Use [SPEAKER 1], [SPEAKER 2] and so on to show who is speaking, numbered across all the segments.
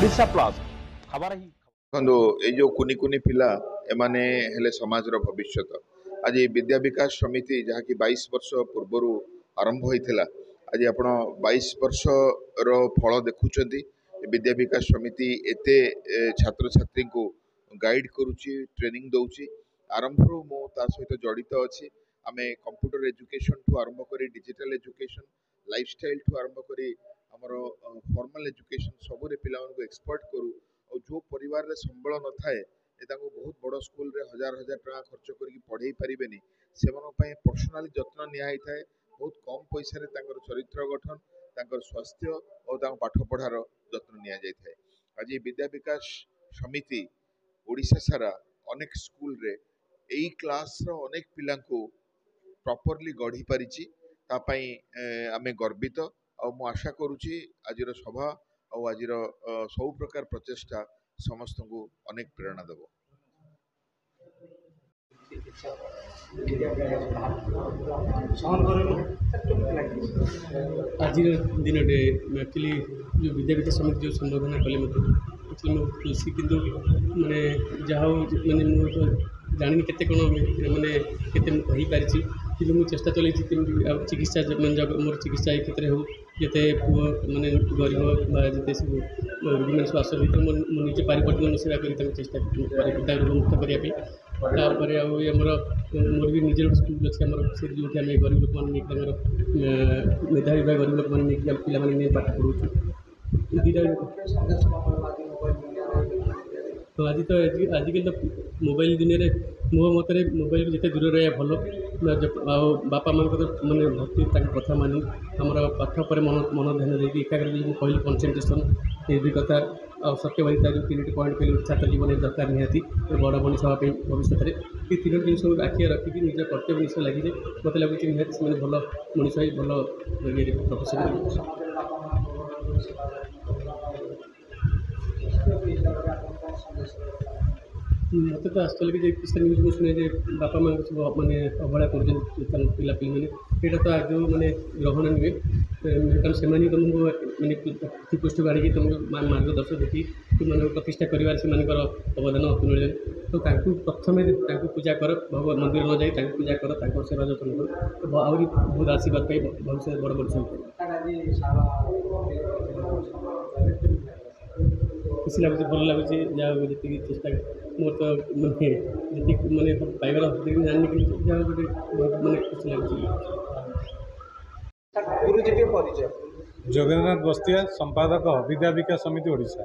[SPEAKER 1] Odisha plus खबर ही
[SPEAKER 2] ଦେଖନ୍ତୁ ଏଇ ଯୋଉ କୁନି କୁନି ପିଲା ଏମାନେ ହେଲେ ସମାଜର ଭବିଷ୍ୟତ। ଆଜି ବିଦ୍ୟା ବିକାଶ ସମିତି ଯାହାକି 22 ବର୍ଷ ପୂର୍ବରୁ ଆରମ୍ଭ ହୋଇଥିଲା, ଆଜି ଆପଣ 22 ବର୍ଷର ଫଳ ଦେଖୁଛନ୍ତି। ବିଦ୍ୟା ବିକାଶ ସମିତି ଏତେ ଛାତ୍ରଛାତ୍ରୀଙ୍କୁ ଗାଇଡ୍ କରୁଛି, ଟ୍ରେନିଂ ଦଉଛି। ଆରମ୍ଭରୁ ମୁଁ ତା ସହିତ ଜଡ଼ିତ ଅଛି। ଆମେ କମ୍ପ୍ୟୁଟର ଏଜୁକେସନ୍ ଠୁ ଆରମ୍ଭ କରି ଡିଜିଟାଲ ଏଜୁକେସନ୍, ଲାଇଫଷ୍ଟାଇଲ ଠୁ ଆରମ୍ଭ କରି ଆମର ଫର୍ମାଲ ଏଜୁକେସନ୍ ସବୁରେ ପିଲାମାନଙ୍କୁ ଏକ୍ସପର୍ଟ କରୁ। ଆଉ जो परिवार रे संबल न थाए बहुत बड़ स्कूल रे हजार हजार टका खर्च करके पढ़ाई पारे से पर्सनाली जत्न निया थाए। बहुत कम पैसा रे चरित्र गठन, स्वास्थ्य और पाठ पढ़ार जत्न निया थाए। आज विद्या विकास समिति ओडिशा सारा अनेक स्कूल रे एई क्लास रो अनेक पिला को प्रॉपरली गढ़ी पारिछि। तापाई आमे गर्वित आ मु आशा करूछि आजिर सभा और आज सब प्रकार प्रचेषा समस्त को अनेक प्रेरणा देव।
[SPEAKER 3] आज दिन एक्चुअली जो विद्या विकास समिति जो संबोधन कले मतलब खुशी किंतु माने जहाँ मैंने मुझे जानी के माने के पारी कि मुझे चेष्टा चलती चिकित्सा मैंने मोर चिकित्सा क्षेत्र हो जिते पुओ मैंने गरीब जिते सब रोगी सब आसत मुझे पारिपरिक सेवा कर चेष्टा मुक्त करने तापर आमर मोर भी निजर स्कूल अच्छे आम से जो गरीब लोक मैंने मेधावी गरीब लोक मैंने पे पाठ पढ़ाऊँ। तो आज तो आजिकल तो मोबाइल दुनिया रे मो मत मोबाइल जिते दूर रहा भल बापा माँ तो मैंने भक्ति कथा मानी आमर पाठ पर मन ध्यान देकी एकाग्र कहली कनसेंट्रेशन निर्भीकता और सत्यवादिता जो 3टी पॉइंट कहली छात्र जीवन दरकार निहाती बड़ मनीष हाँपी भविष्य में ये 3टी जिन आखिए रखिकी निज कर्तव्य निश्चय लगे मत लगुच निहाती से भल मनीष भल प्रोफेसन मत तो आसल कि न्यूज को शुणे बापा माँ सब मैंने अवहेला कर पिला पी मैंने यहाँ तो आज मैंने ग्रहण नुहे कारण से तुमको मैंने पृष्ठ आड़े तुमको मार्गदर्शन देखी तुम प्रतिष्ठा कर अवदान अतुलनीय। तो प्रथम पूजा कर भगवान मंदिर न जाए पूजा कर सेवा जतन कर आहरी बहुत आशीर्वाद पाई भविष्य बड़ बड़ खुशी लगुच भल लगुच जहाँ जी चेष्टा मोर तो मैंने जी मैंने पाइबार जानी कि जहाँ गोटे मैंने खुशी लगुच।
[SPEAKER 4] जगन्नाथ बस्तिया संपादक विद्या विकास समिति ओडिशा।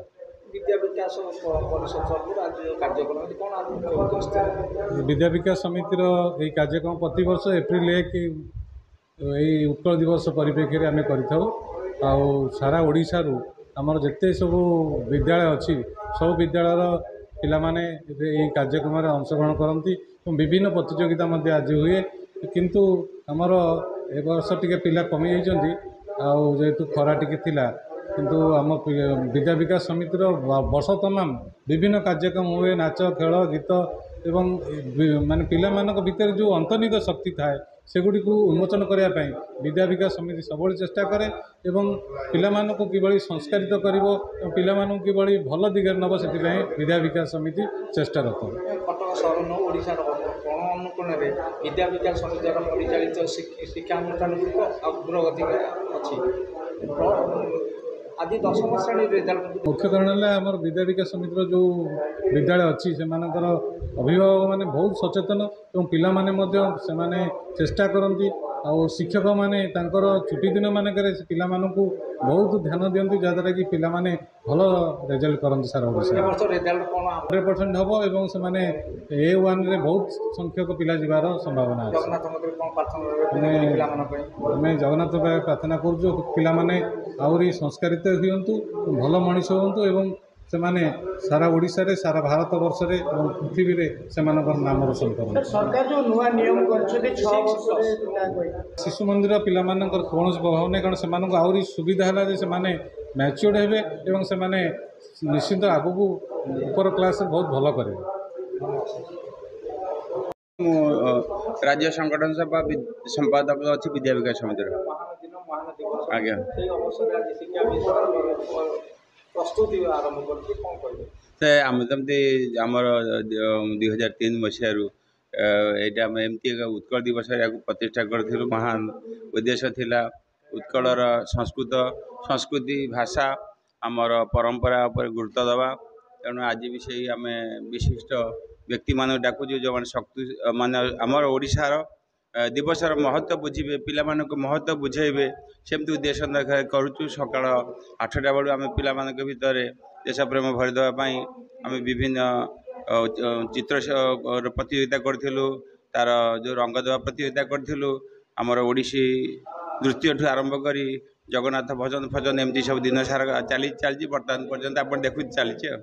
[SPEAKER 4] विद्या विकास समितिर यही कार्यक्रम प्रति वर्ष एप्रिल 1 यही उत्कल दिवस परिप्रेक्षी आम कर सारा ओडिशा रु आमर जिते सब विद्यालय अच्छी सब विद्यालय पिला माने यही कार्यक्रम में अंशग्रहण करती विभिन्न प्रतियोगिता आज हुए किंतु आमर ए वर्ष टी पिला कमी जाइए जेहेतु खरा टी किंतु आम विद्या विकास समितिर वर्ष तमाम विभिन्न कार्यक्रम हुए नाच खेल गीत एवं माने पिला मानक भितर जो अंतर्निहित शक्ति थाए सेगुड़ी को उन्मोचन करने विद्या विकास समिति सब चेष्टा करे एवं पिला मानक किभली संस्कारित करिवो पिला मानक किभली भल दिगरे नब से विद्या विकास समिति चेष्टारत।
[SPEAKER 5] कटक सहर ओडिशार कोण अनुकोण विद्या विकास समिति परिचालित शिक्षा अनुष्ठान गुड़िक अग्रगति अच्छी आज 10वीं श्रेणी रिजल्ट
[SPEAKER 4] मुख्य कारण है आम विद्या विकास समितिर जो विद्यालय अच्छी से अभिभावक मैंने बहुत सचेतन और पिला माने चेष्टा करती और शिक्षक माने छुट्टी दिन मानक पिला बहुत ध्यान दियंती जहाँद्वारा कि पिला माने भल रिजल्ट करते सारा ओडिशा 100% हम एवं से A1 रे बहुत संख्यक पिला जीवार संभावना अच्छे। जगन्नाथ प्रार्थना करूँ पिला माने आहरी संस्कारित हुंतु भल मनीष हूँ एवं से माने सारा ओडिशा रे सारा भारत वर्ष रे और पृथ्वी रे से नाम रोशन कर
[SPEAKER 5] सरकार जो नुआ नियम
[SPEAKER 4] शिशु मंदिर पिला मानकर कौन प्रभाव नहीं कारण से आहरी सुविधा है से मैच्योर्ड हेबे एवं से निश्चित आगू ऊपर क्लास बहुत भल करे।
[SPEAKER 6] राज्य संगठन सभा संपादक अच्छी विद्या विकास समिति आज्ञा
[SPEAKER 5] ପ୍ରସ୍ତୁତି ଆରମ୍ଭ କରିଛି କ'ଣ କହିବେ?
[SPEAKER 6] ସେ ଆମେ ଯେମିତି ଆମର 2003 ମସିହାରୁ ଏଇଟା ଆମେ ଏମିତି ଏକ ଉତ୍କଳ ଦିବସରେ ଏହାକୁ ପ୍ରତିଷ୍ଠା କରିଥିଲୁ। ମହାନ ଉଦ୍ଦେଶ୍ୟ ଥିଲା ଉତ୍କଳର ସଂସ୍କୃତି ଭାଷା ଆମର ପରମ୍ପରା ଉପରେ ଗୁରୁତ୍ୱ ଦେବା। ତେଣୁ ଆଜି ବି ସେଇ ଆମେ ବିଶିଷ୍ଟ ବ୍ୟକ୍ତିମାନଙ୍କୁ ଡାକୁଛୁ ଯେଉଁମାନେ ଶକ୍ତି ମାନେ ଆମର ଓଡ଼ିଶାର ଦିବସର ମହତ୍ତ୍ୱ ବୁଝିବେ, ପିଲାମାନଙ୍କୁ ମହତ୍ତ୍ୱ ବୁଝେଇବେ, ସେମିତି ଉଦ୍ଦେଶ୍ୟ କରୁଛୁ। ସକାଳ 8ଟା ବେଳୁ ଆମେ ପିଲାମାନଙ୍କ ଭିତରେ ଦେଶପ୍ରେମ ଭରି ଦେବା ପାଇଁ ଆମେ ବିଭିନ୍ନ ଚିତ୍ର ପ୍ରତିଯୋଗିତା କରିଥିଲୁ, ତାର ଯେଉଁ ରଙ୍ଗ ଦେବା ପ୍ରତିଯୋଗିତା କରିଥିଲୁ। ଆମର ଓଡ଼ିଶୀ ନୃତ୍ୟଠୁ ଆରମ୍ଭ କରି ଜଗନ୍ନାଥ ଭଜନ ଏମିତି ସବୁ ଦିନ ସାରା ଚାଲିଛି ବର୍ତ୍ତମାନ ପର୍ଯ୍ୟନ୍ତ ଆପଣ ଦେଖୁଛି ଚାଲିଛି ଆଉ।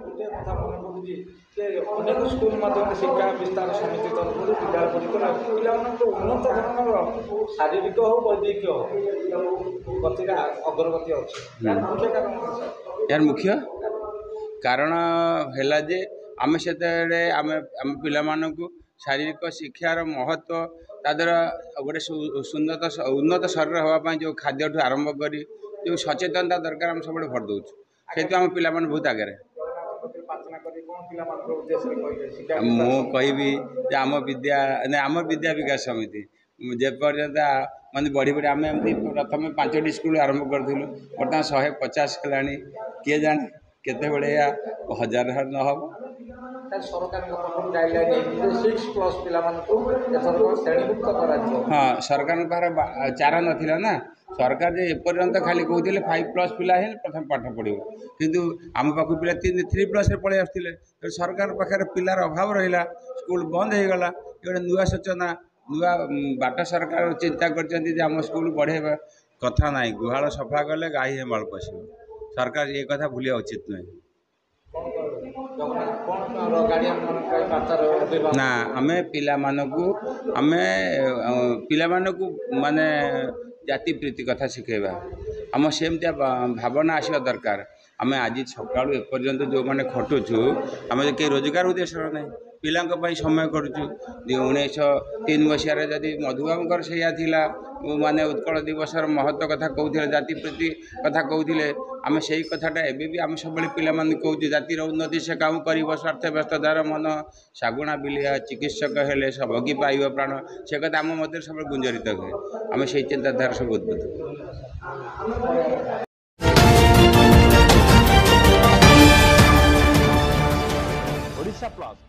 [SPEAKER 5] ଗୋଟିଏ କଥା ମନେ ପଡ଼ୁଛି ଯେ ଅନେକ ସ୍କୁଲ ମାଧ୍ୟମରେ ଶିକ୍ଷା ବିସ୍ତାର ସମିତି ତରଫରୁ ବିଦ୍ୟାଳୟଗୁଡ଼ିକରେ ପିଲାମାନଙ୍କୁ ଉନ୍ନତ ଧରଣର ଶାରୀରିକ ହେଉ ବୈଦିକ ହେଉ ଗତିରେ ଅଗ୍ରଗତି ଅଛି।
[SPEAKER 6] ଏହାର ମୁଖ୍ୟ କାରଣ ହେଲା ଯେ ଆମେ ସେତେବେଳେ ଆମେ ପିଲାମାନଙ୍କୁ ଶାରୀରିକ ଶିକ୍ଷାର ମହତ୍ତ୍ୱ ତା ଦ୍ୱାରା ଗୋଟେ ଉନ୍ନତ ଶରୀର ହେବା ପାଇଁ ଯେଉଁ ଖାଦ୍ୟଠୁ ଆରମ୍ଭ କରି ଯେଉଁ ସଚେତନତା ଦରକାର ଆମେ ସବୁବେଳେ ଭରି ଦେଉଛୁ। ସେଇଥିପାଇଁ ଆମ ପିଲାମାନେ ବହୁତ ଆଗରେ। ମୁଁ କହିବି ଯେ ଆମ ବିଦ୍ୟା ବିକାଶ ସମିତି ଯେପର୍ଯ୍ୟନ୍ତ ମାନେ ବଢ଼ି ଆମେ ଏମିତି ପ୍ରଥମେ 5ଟି ସ୍କୁଲ ଆରମ୍ଭ କରିଥିଲୁ, ବର୍ତ୍ତମାନ 150 ହେଲାଣି। କିଏ ଜାଣେ କେତେବେଳେ ଏହା 1000 ନ ହେବ।
[SPEAKER 5] ସରକାରଙ୍କ ତରଫରୁ ଗାଇଡଲାଇନ୍ 6+ ପିଲାମାନଙ୍କୁ ଏଥର ଶ୍ରେଣୀଭୁକ୍ତ କରାଯିବ।
[SPEAKER 6] ହଁ, ସରକାରଙ୍କ ପାଖରେ ଚାରା ନଥିଲା ନା। ସରକାର ଯେ ଏପର୍ଯ୍ୟନ୍ତ ଖାଲି କହୁଥିଲେ 5+ ପିଲା ହେଲେ ପ୍ରଥମେ ପାଠ ପଢ଼ିବ, କିନ୍ତୁ ଆମ ପାଖକୁ ପିଲା 3+ରେ ପଳେଇ ଆସୁଥିଲେ। ତେଣୁ ସରକାର ପାଖରେ ପିଲାର ଅଭାବ ରହିଲା, ସ୍କୁଲ ବନ୍ଦ ହୋଇଗଲା। ଗୋଟେ ନୂଆ ସୂଚନା ନୂଆ ବାଟ ସରକାର ଚିନ୍ତା କରିଛନ୍ତି ଯେ ଆମ ସ୍କୁଲ ବଢ଼େଇବା କଥା ନାହିଁ। ଗୁହାଳ ସଫା କଲେ ଗାଈ ହେମାଳ ପଶିବ। ସରକାର ଏ କଥା ଭୁଲିବା ଉଚିତ ନୁହେଁ। ନା, ଆମେ ପିଲାମାନଙ୍କୁ ମାନେ ଜାତି ପ୍ରୀତି କଥା ଶିଖେଇବା। ଆମ ସେମିତିଆ ଭାବନା ଆସିବା ଦରକାର। ଆମେ ଆଜି ସକାଳୁ ଏପର୍ଯ୍ୟନ୍ତ ଯେଉଁମାନେ ଖଟୁଛୁ, ଆମେ କେହି ରୋଜଗାର ଉଦ୍ଦେଶ୍ୟ ନାହିଁ, ପିଲାଙ୍କ ପାଇଁ ସମୟ କରୁଛୁ। 1903 ମସିହାରେ ଯଦି ମଧୁବାବୁଙ୍କର ସେଇଆ ଥିଲା, ମାନେ ଉତ୍କଳ ଦିବସର ମହତ୍ତ୍ୱ କଥା କହୁଥିଲେ, ଜାତି ପ୍ରୀତି କଥା କହୁଥିଲେ, ଆମେ ସେଇ କଥାଟା ଏବେ ବି ଆମେ ସବୁବେଳେ ପିଲାମାନଙ୍କୁ କହୁଛୁ। ଜାତିର ଉନ୍ନତି ସେ କାମ କରିବ, ସ୍ୱାର୍ଥ ବ୍ୟସ୍ତତାର ମନ, ଶାଗୁଣା ବିଲିଆ ଚିକିତ୍ସକ ହେଲେ ଭଗି ପାଇବ ପ୍ରାଣ। ସେ କଥା ଆମ ମଧ୍ୟରେ ସବୁବେଳେ ଗୁଞ୍ଜରିତ ହୁଏ। ଆମେ ସେଇ ଚିନ୍ତାଧାରା ସବୁ ଉଦ୍ବୁଦ୍ଧ।
[SPEAKER 1] ଓଡ଼ିଶା ପ୍ଲସ୍